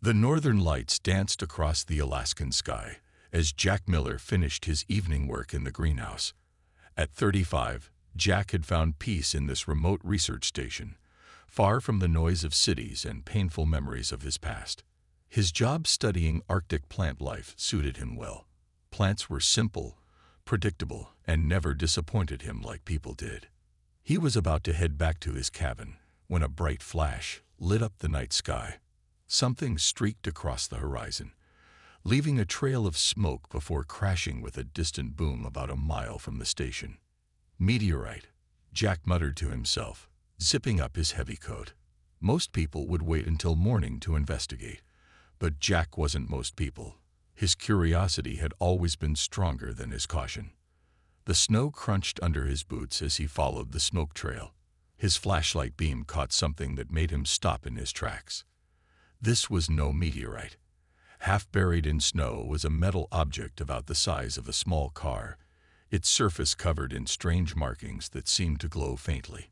The northern lights danced across the Alaskan sky as Jack Miller finished his evening work in the greenhouse. At 35, Jack had found peace in this remote research station, far from the noise of cities and painful memories of his past. His job studying Arctic plant life suited him well. Plants were simple, predictable, and never disappointed him like people did. He was about to head back to his cabin when a bright flash lit up the night sky. Something streaked across the horizon, leaving a trail of smoke before crashing with a distant boom about a mile from the station. Meteorite, Jack muttered to himself, zipping up his heavy coat. Most people would wait until morning to investigate, but Jack wasn't most people. His curiosity had always been stronger than his caution. The snow crunched under his boots as he followed the smoke trail. His flashlight beam caught something that made him stop in his tracks. This was no meteorite. Half buried in snow was a metal object about the size of a small car, its surface covered in strange markings that seemed to glow faintly.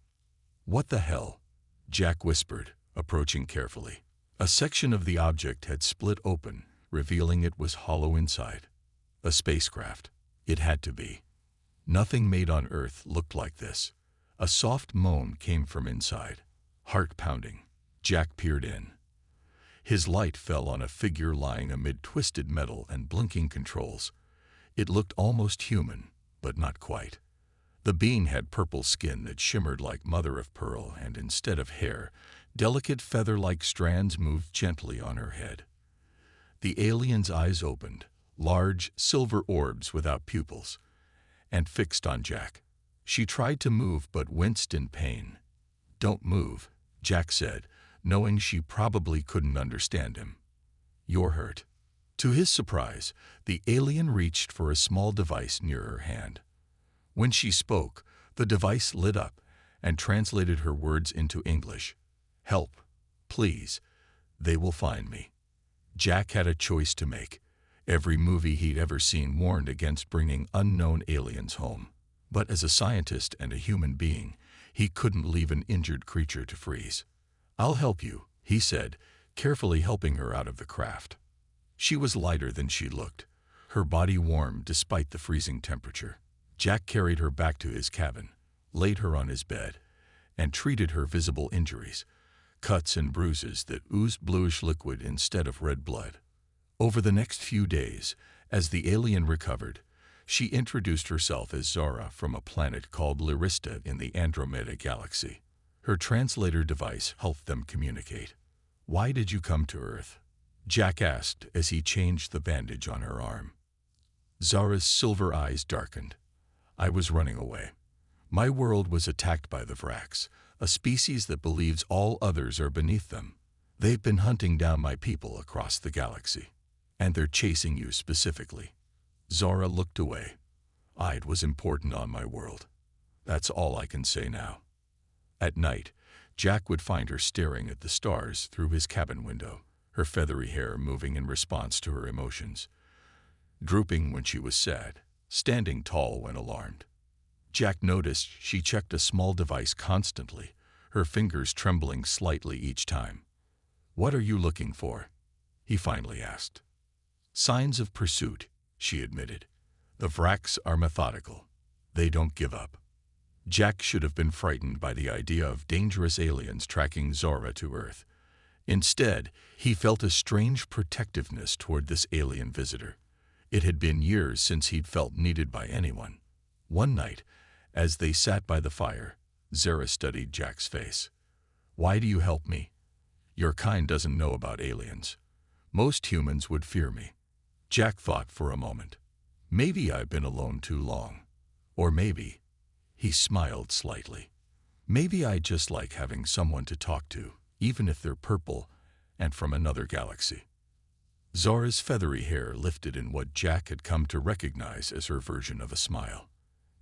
"What the hell?" Jack whispered, approaching carefully. A section of the object had split open, revealing it was hollow inside. A spacecraft. It had to be. Nothing made on Earth looked like this. A soft moan came from inside. Heart pounding. Jack peered in. His light fell on a figure lying amid twisted metal and blinking controls. It looked almost human, but not quite. The being had purple skin that shimmered like mother of pearl, and instead of hair, delicate feather-like strands moved gently on her head. The alien's eyes opened, large silver orbs without pupils, and fixed on Jack. She tried to move but winced in pain. "Don't move," Jack said, knowing she probably couldn't understand him. "You're hurt." To his surprise, the alien reached for a small device near her hand. When she spoke, the device lit up and translated her words into English. "Help, please. They will find me." Jack had a choice to make. Every movie he'd ever seen warned against bringing unknown aliens home. But as a scientist and a human being, he couldn't leave an injured creature to freeze. "I'll help you," he said, carefully helping her out of the craft. She was lighter than she looked, her body warm despite the freezing temperature. Jack carried her back to his cabin, laid her on his bed, and treated her visible injuries, cuts and bruises that oozed bluish liquid instead of red blood. Over the next few days, as the alien recovered, she introduced herself as Zara from a planet called Lyrista in the Andromeda galaxy. Her translator device helped them communicate. "Why did you come to Earth?" Jack asked as he changed the bandage on her arm. Zara's silver eyes darkened. "I was running away. My world was attacked by the Vraks, a species that believes all others are beneath them. They've been hunting down my people across the galaxy. And they're chasing you specifically." Zara looked away. "It was important on my world. That's all I can say now." At night, Jack would find her staring at the stars through his cabin window, her feathery hair moving in response to her emotions, drooping when she was sad, standing tall when alarmed. Jack noticed she checked a small device constantly, her fingers trembling slightly each time. "What are you looking for?" he finally asked. "Signs of pursuit," she admitted. "The Vraks are methodical. They don't give up." Jack should have been frightened by the idea of dangerous aliens tracking Zara to Earth. Instead, he felt a strange protectiveness toward this alien visitor. It had been years since he'd felt needed by anyone. One night, as they sat by the fire, Zara studied Jack's face. "Why do you help me? Your kind doesn't know about aliens. Most humans would fear me." Jack thought for a moment. Maybe I've been alone too long. Or maybe, he smiled slightly, maybe I just like having someone to talk to, even if they're purple and from another galaxy. Zara's feathery hair lifted in what Jack had come to recognize as her version of a smile.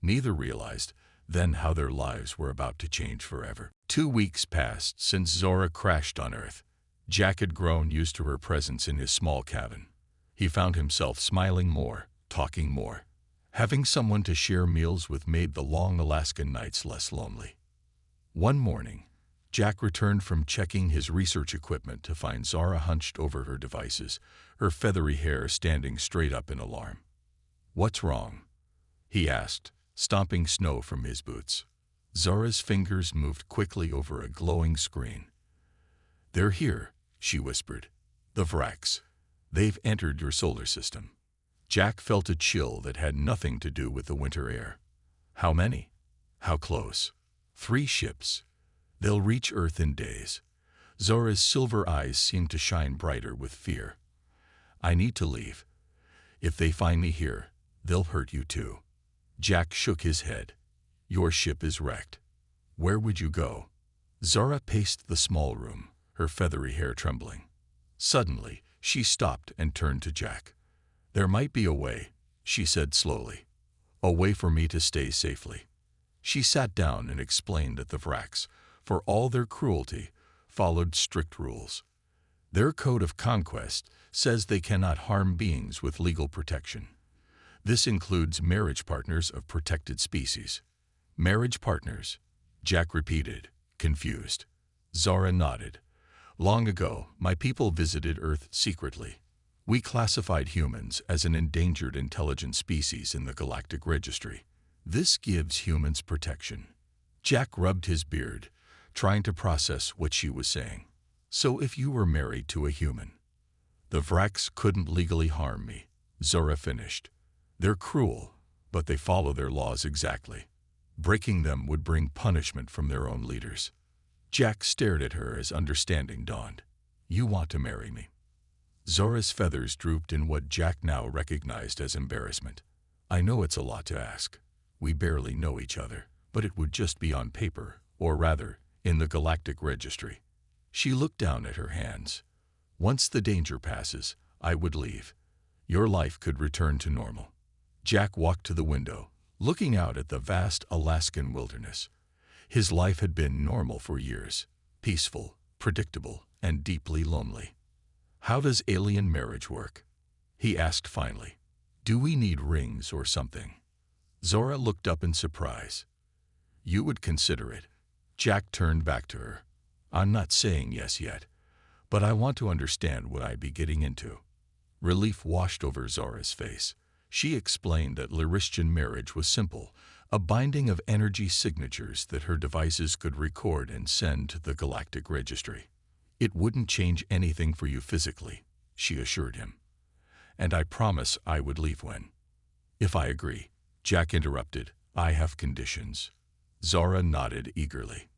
Neither realized then how their lives were about to change forever. 2 weeks passed since Zara crashed on Earth. Jack had grown used to her presence in his small cabin. He found himself smiling more, talking more. Having someone to share meals with made the long Alaskan nights less lonely. One morning, Jack returned from checking his research equipment to find Zara hunched over her devices, her feathery hair standing straight up in alarm. "What's wrong?" he asked, stomping snow from his boots. Zara's fingers moved quickly over a glowing screen. "They're here," she whispered. "The Vraks. They've entered your solar system." Jack felt a chill that had nothing to do with the winter air. "How many? How close?" "3 ships. They'll reach Earth in days." Zora's silver eyes seemed to shine brighter with fear. "I need to leave. If they find me here, they'll hurt you too." Jack shook his head. "Your ship is wrecked. Where would you go?" Zora paced the small room, her feathery hair trembling. Suddenly, she stopped and turned to Jack. "There might be a way," she said slowly. "A way for me to stay safely." She sat down and explained that the Vraks, for all their cruelty, followed strict rules. Their code of conquest says they cannot harm beings with legal protection. This includes marriage partners of protected species. "Marriage partners," Jack repeated, confused. Zara nodded. "Long ago, my people visited Earth secretly. We classified humans as an endangered intelligent species in the Galactic Registry. This gives humans protection." Jack rubbed his beard, trying to process what she was saying. "So if you were married to a human?" "The Vraks couldn't legally harm me," Zora finished. "They're cruel, but they follow their laws exactly. Breaking them would bring punishment from their own leaders." Jack stared at her as understanding dawned. "You want to marry me?" Zora's feathers drooped in what Jack now recognized as embarrassment. "I know it's a lot to ask. We barely know each other, but it would just be on paper, or rather, in the Galactic Registry." She looked down at her hands. "Once the danger passes, I would leave. Your life could return to normal." Jack walked to the window, looking out at the vast Alaskan wilderness. His life had been normal for years, peaceful, predictable, and deeply lonely. "How does alien marriage work?" he asked finally. "Do we need rings or something?" Zora looked up in surprise. "You would consider it." Jack turned back to her. "I'm not saying yes yet, but I want to understand what I'd be getting into." Relief washed over Zora's face. She explained that Lyristian marriage was simple, a binding of energy signatures that her devices could record and send to the Galactic Registry. "It wouldn't change anything for you physically," she assured him. "And I promise I would leave when." "If I agree," Jack interrupted, "I have conditions." Zora nodded eagerly.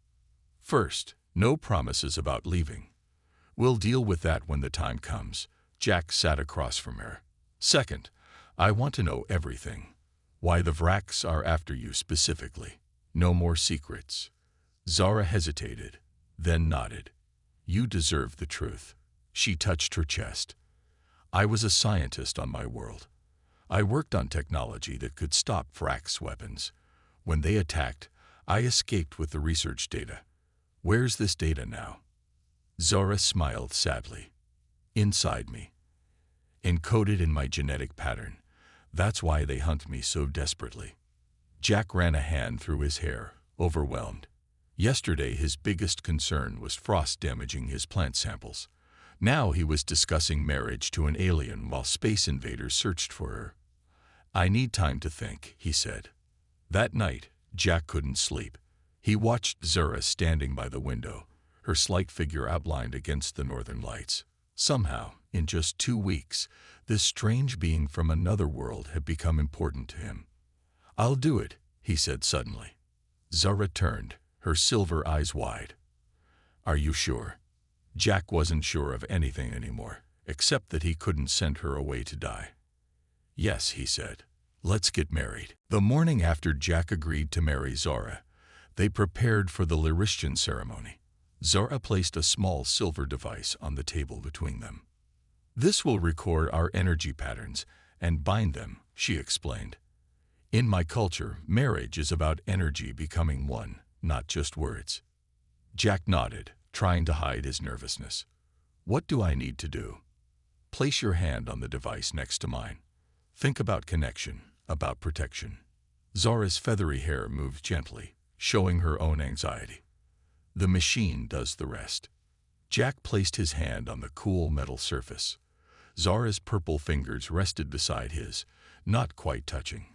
"First, no promises about leaving. We'll deal with that when the time comes." Jack sat across from her. "Second, I want to know everything. Why the Vraks are after you specifically. No more secrets." Zara hesitated, then nodded. "You deserve the truth." She touched her chest. "I was a scientist on my world. I worked on technology that could stop Vraks weapons. When they attacked, I escaped with the research data. Where's this data now?" Zora smiled sadly. "Inside me. Encoded in my genetic pattern. That's why they hunt me so desperately." Jack ran a hand through his hair, overwhelmed. Yesterday his biggest concern was frost damaging his plant samples. Now he was discussing marriage to an alien while space invaders searched for her. "I need time to think," he said. That night, Jack couldn't sleep. He watched Zora standing by the window, her slight figure outlined against the northern lights. Somehow, in just 2 weeks, this strange being from another world had become important to him. "I'll do it," he said suddenly. Zora turned, her silver eyes wide. "Are you sure?" Jack wasn't sure of anything anymore, except that he couldn't send her away to die. "Yes," he said. "Let's get married." The morning after Jack agreed to marry Zora, they prepared for the Lyristian ceremony. Zora placed a small silver device on the table between them. "This will record our energy patterns and bind them," she explained. "In my culture, marriage is about energy becoming one, not just words." Jack nodded, trying to hide his nervousness. "What do I need to do?" "Place your hand on the device next to mine. Think about connection, about protection." Zora's feathery hair moved gently, showing her own anxiety. The machine does the rest. Jack placed his hand on the cool metal surface. Zara's purple fingers rested beside his, not quite touching.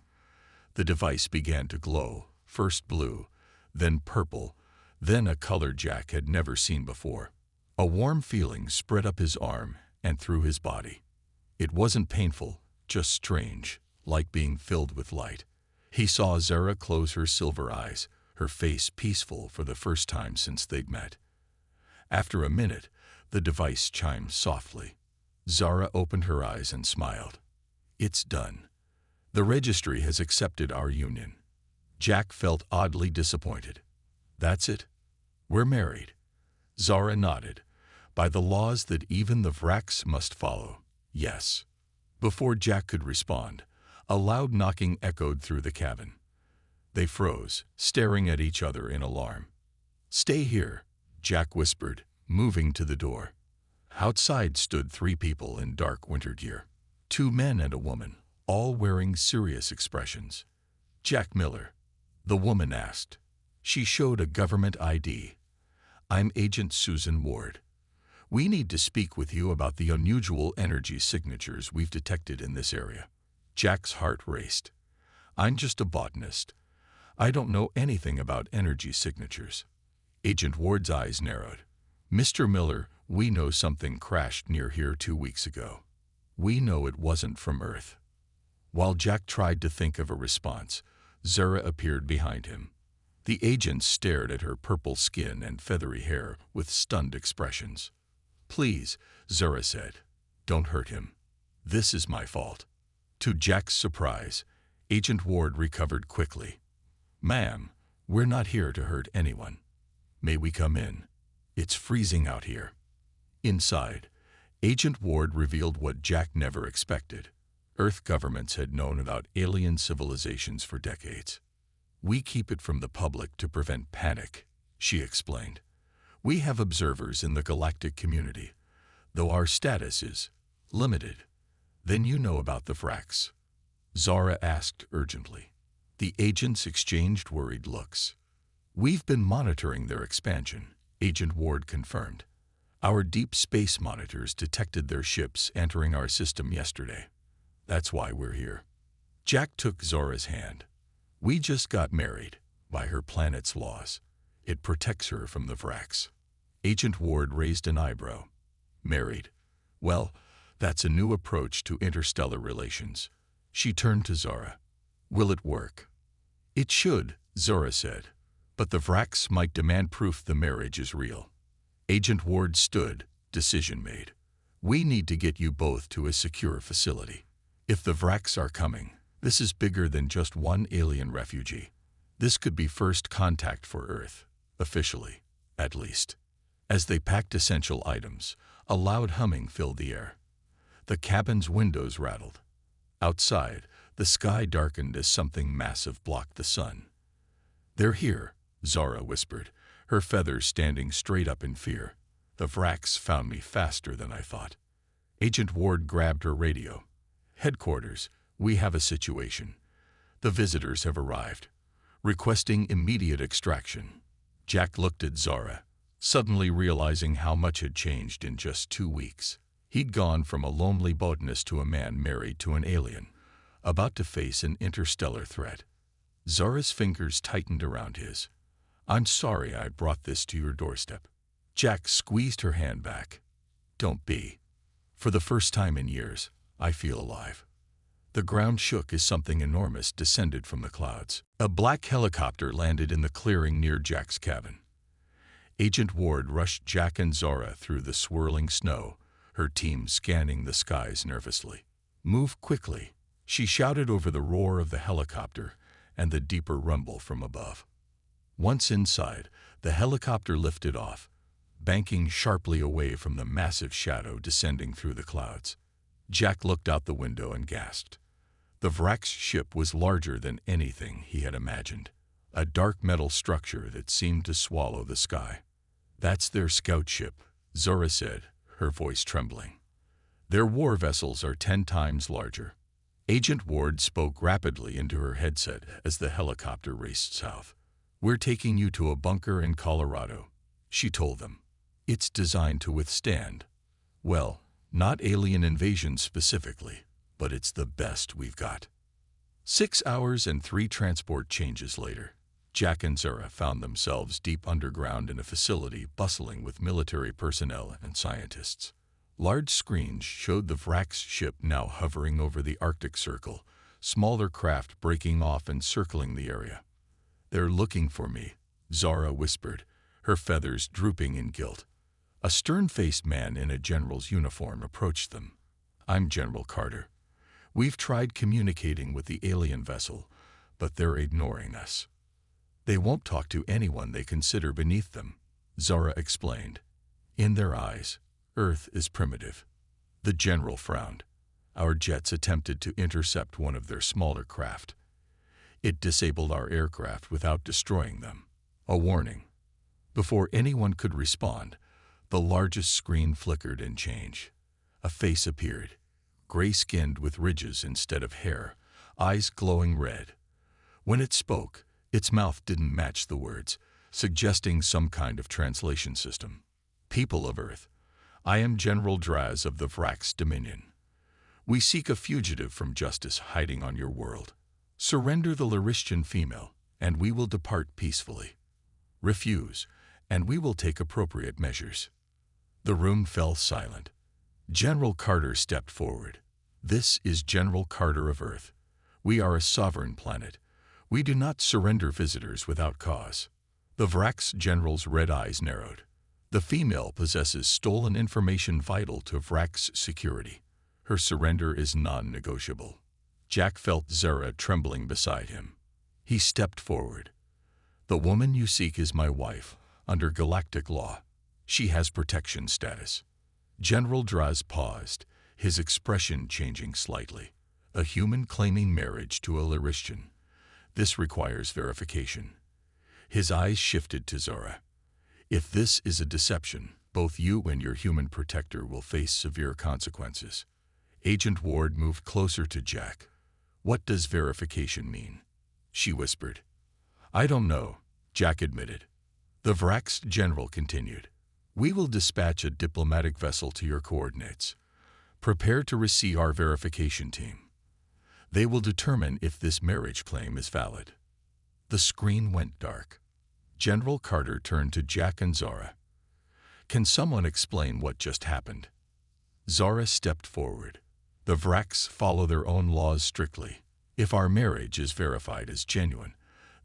The device began to glow, first blue, then purple, then a color Jack had never seen before. A warm feeling spread up his arm and through his body. It wasn't painful, just strange, like being filled with light. He saw Zara close her silver eyes, her face peaceful for the first time since they'd met. After a minute, the device chimed softly. Zara opened her eyes and smiled. It's done. The registry has accepted our union. Jack felt oddly disappointed. That's it? We're married. Zara nodded. By the laws that even the Vraks must follow, yes. Before Jack could respond, a loud knocking echoed through the cabin. They froze, staring at each other in alarm. Stay here, Jack whispered, moving to the door. Outside stood 3 people in dark winter gear. 2 men and a woman, all wearing serious expressions. Jack Miller, the woman asked. She showed a government ID. I'm Agent Susan Ward. We need to speak with you about the unusual energy signatures we've detected in this area. Jack's heart raced. I'm just a botanist. I don't know anything about energy signatures. Agent Ward's eyes narrowed. Mr. Miller, we know something crashed near here 2 weeks ago. We know it wasn't from Earth. While Jack tried to think of a response, Zara appeared behind him. The agent stared at her purple skin and feathery hair with stunned expressions. Please, Zara said, don't hurt him. This is my fault. To Jack's surprise, Agent Ward recovered quickly. Ma'am, we're not here to hurt anyone. May we come in? It's freezing out here. Inside, Agent Ward revealed what Jack never expected. Earth governments had known about alien civilizations for decades. We keep it from the public to prevent panic, she explained. We have observers in the galactic community, though our status is limited. Then you know about the Vraks? Zara asked urgently. The agents exchanged worried looks. We've been monitoring their expansion, Agent Ward confirmed. Our deep space monitors detected their ships entering our system yesterday. That's why we're here. Jack took Zara's hand. We just got married, by her planet's laws. It protects her from the Vraks. Agent Ward raised an eyebrow. Married? Well, that's a new approach to interstellar relations. She turned to Zara. Will it work? It should, Zara said. But the Vraks might demand proof the marriage is real. Agent Ward stood, decision made. We need to get you both to a secure facility. If the Vraks are coming, this is bigger than just one alien refugee. This could be first contact for Earth, officially, at least. As they packed essential items, a loud humming filled the air. The cabin's windows rattled. Outside, the sky darkened as something massive blocked the sun. They're here, Zara whispered, her feathers standing straight up in fear. The Vraks found me faster than I thought. Agent Ward grabbed her radio. Headquarters, we have a situation. The visitors have arrived, requesting immediate extraction. Jack looked at Zara, suddenly realizing how much had changed in just 2 weeks. He'd gone from a lonely botanist to a man married to an alien, about to face an interstellar threat. Zara's fingers tightened around his. I'm sorry I brought this to your doorstep. Jack squeezed her hand back. Don't be. For the first time in years, I feel alive. The ground shook as something enormous descended from the clouds. A black helicopter landed in the clearing near Jack's cabin. Agent Ward rushed Jack and Zara through the swirling snow, her team scanning the skies nervously. Move quickly, she shouted over the roar of the helicopter and the deeper rumble from above. Once inside, the helicopter lifted off, banking sharply away from the massive shadow descending through the clouds. Jack looked out the window and gasped. The Vraks ship was larger than anything he had imagined, a dark metal structure that seemed to swallow the sky. That's their scout ship, Zora said, her voice trembling. Their war vessels are 10 times larger. Agent Ward spoke rapidly into her headset as the helicopter raced south. We're taking you to a bunker in Colorado. she told them. It's designed to withstand, well, not alien invasion specifically, but it's the best we've got. 6 hours and 3 transport changes later, Jack and Zara found themselves deep underground in a facility bustling with military personnel and scientists. Large screens showed the Vrax ship now hovering over the Arctic Circle, smaller craft breaking off and circling the area. "They're looking for me," Zara whispered, her feathers drooping in guilt. A stern-faced man in a general's uniform approached them. "I'm General Carter. We've tried communicating with the alien vessel, but they're ignoring us. They won't talk to anyone they consider beneath them," Zara explained. "In their eyes, Earth is primitive." The general frowned. "Our jets attempted to intercept one of their smaller craft. It disabled our aircraft without destroying them. A warning." Before anyone could respond, the largest screen flickered and changed. A face appeared, gray-skinned with ridges instead of hair, eyes glowing red. When it spoke, its mouth didn't match the words, suggesting some kind of translation system. "People of Earth, I am General Draz of the Vrax Dominion. We seek a fugitive from justice hiding on your world. Surrender the Laristian female, and we will depart peacefully. Refuse, and we will take appropriate measures." The room fell silent. General Carter stepped forward. "This is General Carter of Earth. We are a sovereign planet. We do not surrender visitors without cause." The Vrax general's red eyes narrowed. "The female possesses stolen information vital to Vrax security. Her surrender is non-negotiable." Jack felt Zara trembling beside him. He stepped forward. "The woman you seek is my wife, under galactic law. She has protection status." General Draz paused, his expression changing slightly. "A human claiming marriage to a Laristian. This requires verification." His eyes shifted to Zara. "If this is a deception, both you and your human protector will face severe consequences." Agent Ward moved closer to Jack. "What does verification mean?" she whispered. "I don't know," Jack admitted. The Vrax general continued. "We will dispatch a diplomatic vessel to your coordinates. Prepare to receive our verification team. They will determine if this marriage claim is valid." The screen went dark. General Carter turned to Jack and Zara. "Can someone explain what just happened?" Zara stepped forward. "The Vrax follow their own laws strictly. If our marriage is verified as genuine,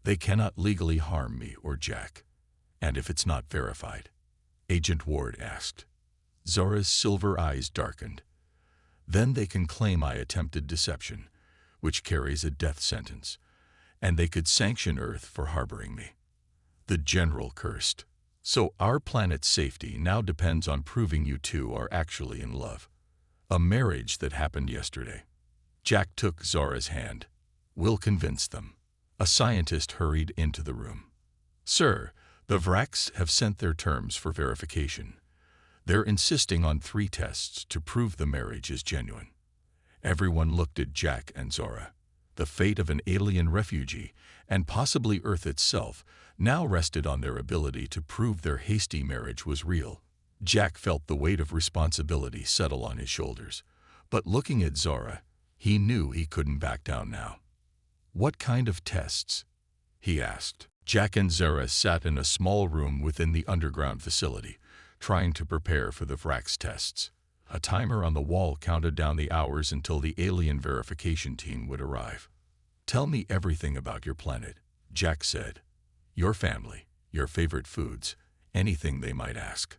they cannot legally harm me or Jack." "And if it's not verified?" Agent Ward asked. Zara's silver eyes darkened. "Then they can claim I attempted deception, which carries a death sentence, and they could sanction Earth for harboring me." The general cursed. "So our planet's safety now depends on proving you two are actually in love. A marriage that happened yesterday." Jack took Zara's hand. "We'll convince them." A scientist hurried into the room. "Sir, the Vrax have sent their terms for verification. They're insisting on 3 tests to prove the marriage is genuine." Everyone looked at Jack and Zara. The fate of an alien refugee, and possibly Earth itself, now rested on their ability to prove their hasty marriage was real. Jack felt the weight of responsibility settle on his shoulders, but looking at Zara, he knew he couldn't back down now. "What kind of tests?" he asked. Jack and Zara sat in a small room within the underground facility, trying to prepare for the Vrax tests. A timer on the wall counted down the hours until the alien verification team would arrive. "Tell me everything about your planet," Jack said. "Your family, your favorite foods, anything they might ask."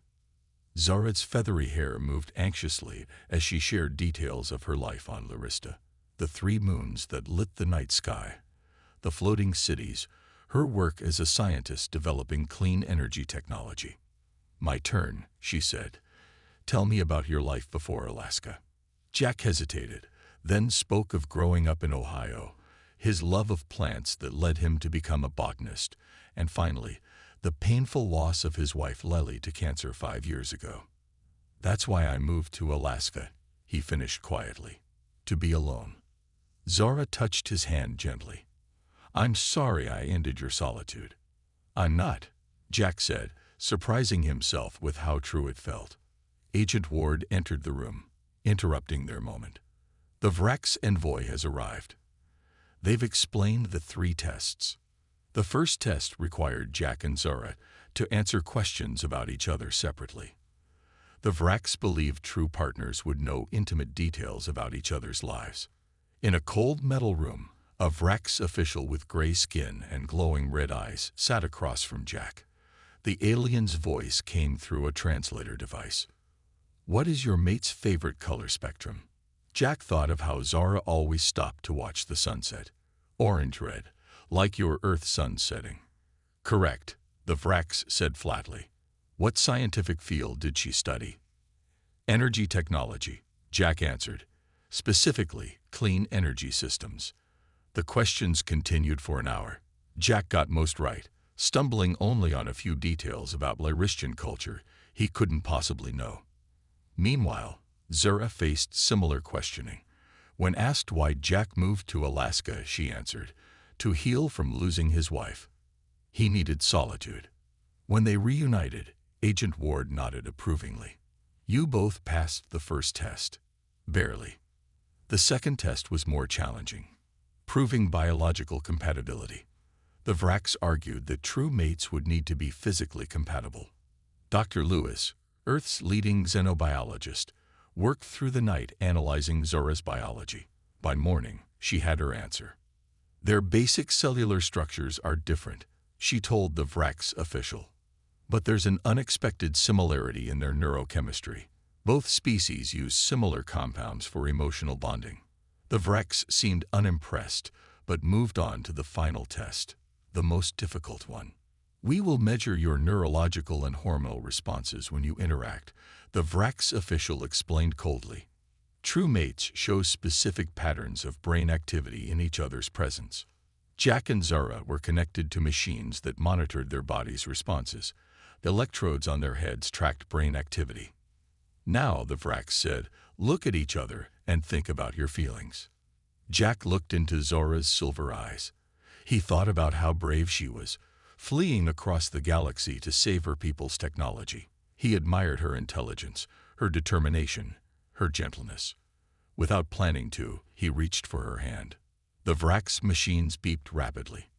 Zara's feathery hair moved anxiously as she shared details of her life on Larista. The 3 moons that lit the night sky, the floating cities, her work as a scientist developing clean energy technology. "My turn," she said. "Tell me about your life before Alaska." Jack hesitated, then spoke of growing up in Ohio, his love of plants that led him to become a botanist, and finally, the painful loss of his wife Lely to cancer 5 years ago. "That's why I moved to Alaska," he finished quietly. "To be alone." Zara touched his hand gently. "I'm sorry I ended your solitude." "I'm not," Jack said, surprising himself with how true it felt. Agent Ward entered the room, interrupting their moment. The Vrax envoy has arrived. They've explained the 3 tests. The first test required Jack and Zara to answer questions about each other separately. The Vrax believed true partners would know intimate details about each other's lives. In a cold metal room, a Vrax official with gray skin and glowing red eyes sat across from Jack. The alien's voice came through a translator device. "What is your mate's favorite color spectrum?" Jack thought of how Zara always stopped to watch the sunset. "Orange-red, like your Earth sun setting." "Correct," the Vrax said flatly. "What scientific field did she study?" "Energy technology," Jack answered. "Specifically, clean energy systems." The questions continued for an hour. Jack got most right, stumbling only on a few details about Lyristian culture he couldn't possibly know. Meanwhile, Zara faced similar questioning. When asked why Jack moved to Alaska, she answered, "To heal from losing his wife. He needed solitude." When they reunited, Agent Ward nodded approvingly. "You both passed the first test." "Barely." The second test was more challenging, proving biological compatibility. The Vrax argued that true mates would need to be physically compatible. Dr. Lewis, Earth's leading xenobiologist, worked through the night analyzing Zora's biology. By morning, she had her answer. "Their basic cellular structures are different," she told the Vrax official. "But there's an unexpected similarity in their neurochemistry. Both species use similar compounds for emotional bonding." The Vrax seemed unimpressed, but moved on to the final test, the most difficult one. "We will measure your neurological and hormonal responses when you interact," the Vrax official explained coldly. True mates show specific patterns of brain activity in each other's presence. Jack and Zara were connected to machines that monitored their bodies' responses. The electrodes on their heads tracked brain activity. "Now," the Vrax said, "look at each other and think about your feelings." Jack looked into Zora's silver eyes. He thought about how brave she was, fleeing across the galaxy to save her people's technology. He admired her intelligence, her determination, her gentleness. Without planning to, he reached for her hand. The Vrax machines beeped rapidly.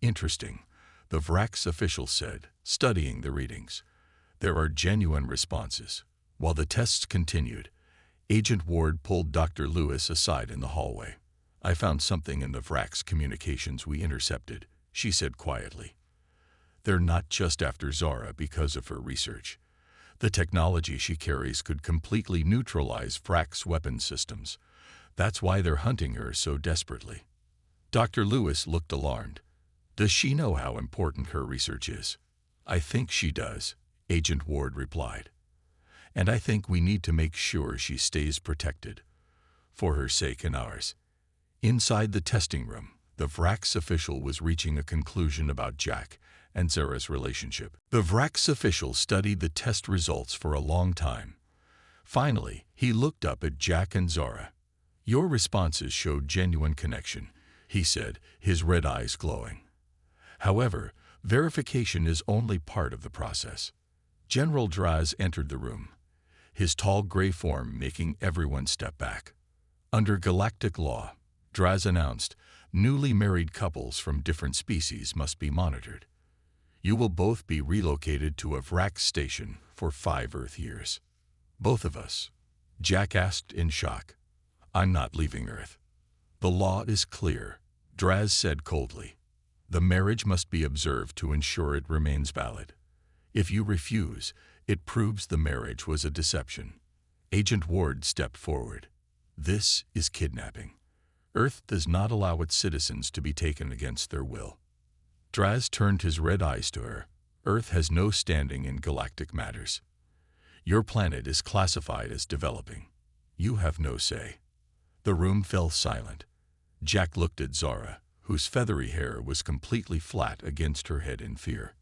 "Interesting," the Vrax official said, studying the readings. "There are genuine responses." While the tests continued, Agent Ward pulled Dr. Lewis aside in the hallway. "I found something in the Vrax communications we intercepted," she said quietly. "They're not just after Zara because of her research. The technology she carries could completely neutralize Vrax weapon systems. That's why they're hunting her so desperately." Dr. Lewis looked alarmed. "Does she know how important her research is?" "I think she does," Agent Ward replied. "And I think we need to make sure she stays protected, for her sake and ours." Inside the testing room, the Vrax official was reaching a conclusion about Jack and Zara's relationship. The Vrax official studied the test results for a long time. Finally, he looked up at Jack and Zara. "Your responses showed genuine connection," he said, his red eyes glowing. "However, verification is only part of the process." General Draz entered the room, his tall gray form making everyone step back. "Under galactic law," Draz announced, "newly married couples from different species must be monitored. You will both be relocated to a Vrax station for 5 Earth years." "Both of us?" Jack asked in shock. "I'm not leaving Earth." "The law is clear," Draz said coldly. "The marriage must be observed to ensure it remains valid. If you refuse, it proves the marriage was a deception." Agent Ward stepped forward. "This is kidnapping. Earth does not allow its citizens to be taken against their will." Draz turned his red eyes to her. "Earth has no standing in galactic matters. Your planet is classified as developing. You have no say." The room fell silent. Jack looked at Zara, whose feathery hair was completely flat against her head in fear.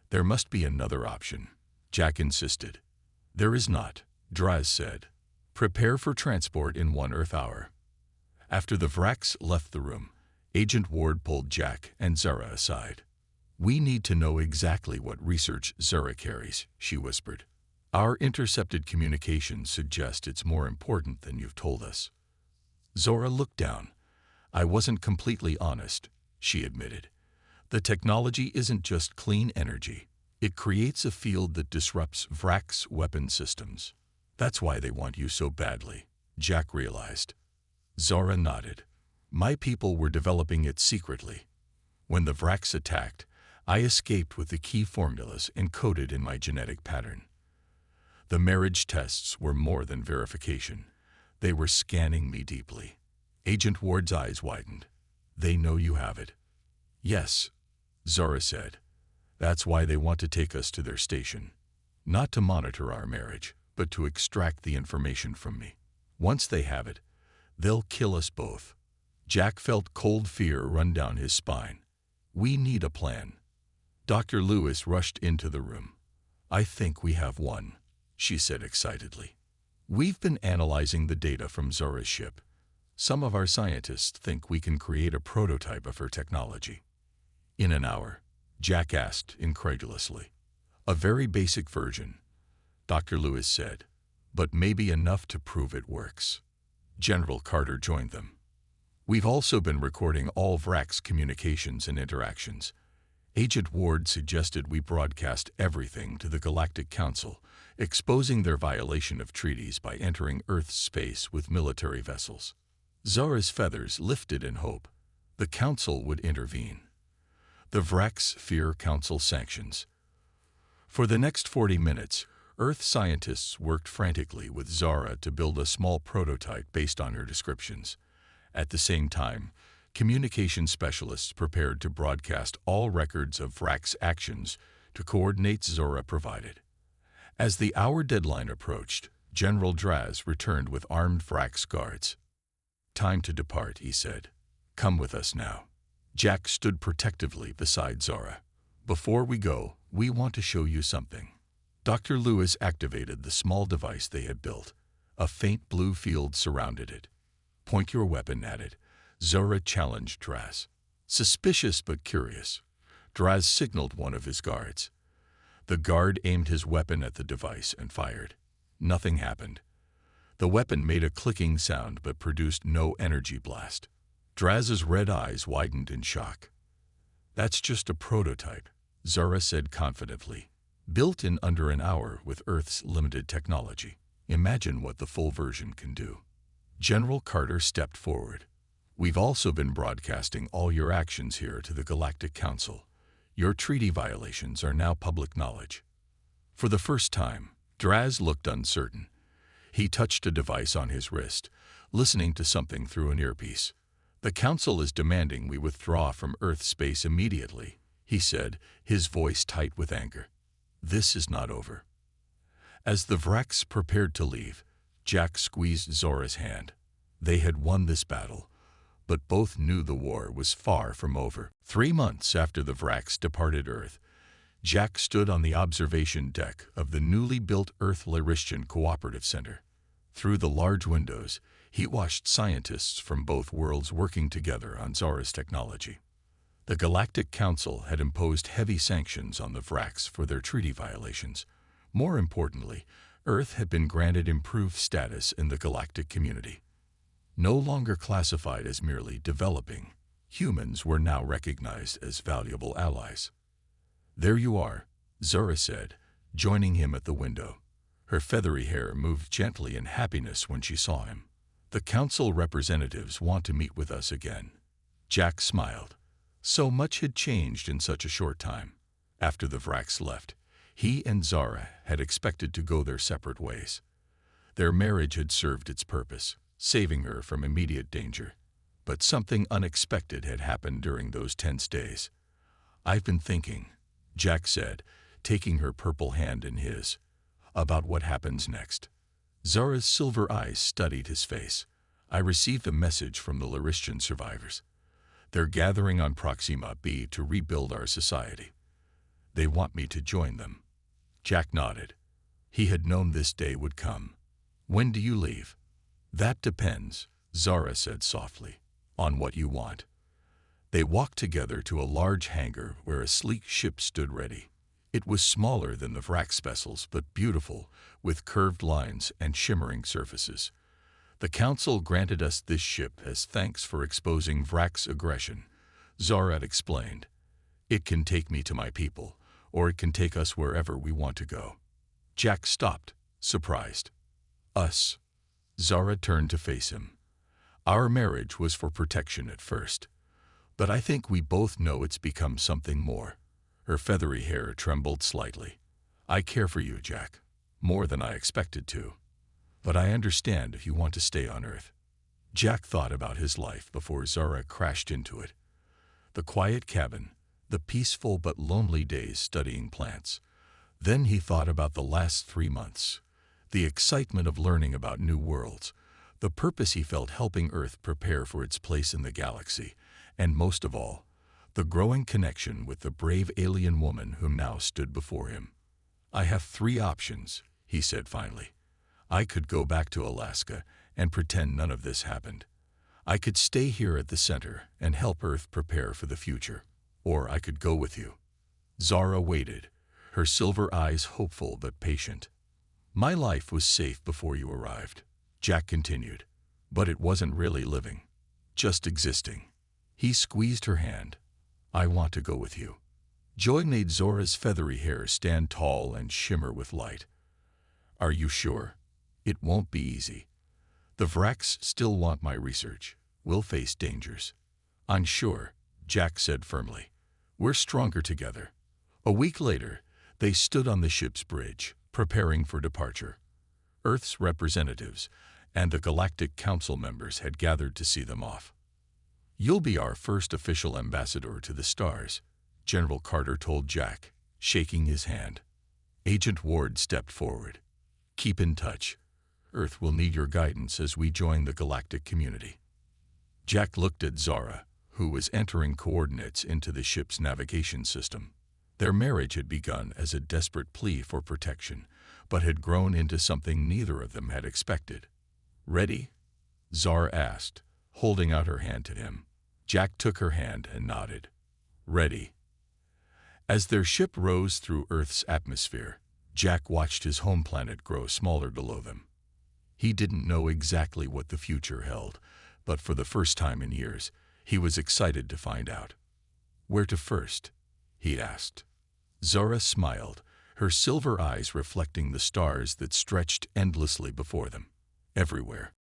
"There must be another option," Jack insisted. "There is not," Draz said. "Prepare for transport in 1 Earth hour." After the Vrax left the room, Agent Ward pulled Jack and Zara aside. We need to know exactly what research Zora carries, she whispered. Our intercepted communications suggest it's more important than you've told us. Zora looked down. I wasn't completely honest, she admitted. The technology isn't just clean energy. It creates a field that disrupts Vrak's weapon systems. That's why they want you so badly, Jack realized. Zora nodded. My people were developing it secretly. When the Vraks attacked, I escaped with the key formulas encoded in my genetic pattern. The marriage tests were more than verification. They were scanning me deeply. Agent Ward's eyes widened. They know you have it. Yes, Zora said. That's why they want to take us to their station. Not to monitor our marriage, but to extract the information from me. Once they have it, they'll kill us both. Jack felt cold fear run down his spine. We need a plan. Dr. Lewis rushed into the room. I think we have one, she said excitedly. We've been analyzing the data from Zora's ship. Some of our scientists think we can create a prototype of her technology. In an hour, Jack asked incredulously. A very basic version, Dr. Lewis said, but maybe enough to prove it works. General Carter joined them. We've also been recording all Vrak's communications and interactions. Agent Ward suggested we broadcast everything to the Galactic Council, exposing their violation of treaties by entering Earth's space with military vessels. Zora's feathers lifted in hope. The Council would intervene. The Vraks fear Council sanctions. For the next 40 minutes, Earth scientists worked frantically with Zora to build a small prototype based on her descriptions. At the same time, communication specialists prepared to broadcast all records of Vrak's actions to coordinates Zora provided. As the hour deadline approached, General Draz returned with armed Vrak's guards. Time to depart, he said. Come with us now. Jack stood protectively beside Zora. Before we go, we want to show you something. Dr. Lewis activated the small device they had built. A faint blue field surrounded it. Point your weapon at it, Zora challenged Draz. Suspicious but curious, Draz signaled one of his guards. The guard aimed his weapon at the device and fired. Nothing happened. The weapon made a clicking sound but produced no energy blast. Draz's red eyes widened in shock. That's just a prototype, Zora said confidently. Built in under an hour with Earth's limited technology. Imagine what the full version can do. General Carter stepped forward. We've also been broadcasting all your actions here to the Galactic Council. Your treaty violations are now public knowledge. For the first time, Draz looked uncertain. He touched a device on his wrist, listening to something through an earpiece. The Council is demanding we withdraw from Earth space immediately, he said, his voice tight with anger. This is not over. As the Vraks prepared to leave, Jack squeezed Zora's hand. They had won this battle, but both knew the war was far from over. 3 months after the Vraks departed Earth, Jack stood on the observation deck of the newly built Earth Larishan Cooperative Center. Through the large windows, he watched scientists from both worlds working together on Zora's technology. The Galactic Council had imposed heavy sanctions on the Vraks for their treaty violations. More importantly, Earth had been granted improved status in the galactic community. No longer classified as merely developing, humans were now recognized as valuable allies. There you are, Zora said, joining him at the window. Her feathery hair moved gently in happiness when she saw him. The council representatives want to meet with us again. Jack smiled. So much had changed in such a short time. After the Vraks left, he and Zora had expected to go their separate ways. Their marriage had served its purpose, saving her from immediate danger. But something unexpected had happened during those tense days. I've been thinking, Jack said, taking her purple hand in his, about what happens next. Zora's silver eyes studied his face. I received a message from the Larishan survivors. They're gathering on Proxima B to rebuild our society. They want me to join them. Jack nodded. He had known this day would come. When do you leave? That depends, Zora said softly, on what you want. They walked together to a large hangar where a sleek ship stood ready. It was smaller than the Vrax vessels, but beautiful, with curved lines and shimmering surfaces. "The Council granted us this ship as thanks for exposing Vrax aggression," Zorat explained. "It can take me to my people, or it can take us wherever we want to go." Jack stopped, surprised. "Us?" Zara turned to face him. "Our marriage was for protection at first, but I think we both know it's become something more." Her feathery hair trembled slightly. "I care for you, Jack, more than I expected to. But I understand if you want to stay on Earth." Jack thought about his life before Zara crashed into it. The quiet cabin, the peaceful but lonely days studying plants. Then he thought about the last 3 months, the excitement of learning about new worlds, the purpose he felt helping Earth prepare for its place in the galaxy, and most of all, the growing connection with the brave alien woman who now stood before him. "I have 3 options," he said finally. "I could go back to Alaska and pretend none of this happened. I could stay here at the center and help Earth prepare for the future. Or I could go with you." Zara waited, her silver eyes hopeful but patient. "My life was safe before you arrived," Jack continued, "but it wasn't really living, just existing." He squeezed her hand. "I want to go with you." Joy made Zora's feathery hair stand tall and shimmer with light. "Are you sure? It won't be easy. The Vrax still want my research. We'll face dangers." "I'm sure," Jack said firmly. "We're stronger together." A week later, they stood on the ship's bridge, preparing for departure. Earth's representatives and the Galactic Council members had gathered to see them off. "You'll be our first official ambassador to the stars," General Carter told Jack, shaking his hand. Agent Ward stepped forward. "Keep in touch. Earth will need your guidance as we join the galactic community." Jack looked at Zara, who was entering coordinates into the ship's navigation system. Their marriage had begun as a desperate plea for protection, but had grown into something neither of them had expected. "Ready?" Zara asked, holding out her hand to him. Jack took her hand and nodded. "Ready." As their ship rose through Earth's atmosphere, Jack watched his home planet grow smaller below them. He didn't know exactly what the future held, but for the first time in years, he was excited to find out. "Where to first?" he asked. Zara smiled, her silver eyes reflecting the stars that stretched endlessly before them. "Everywhere."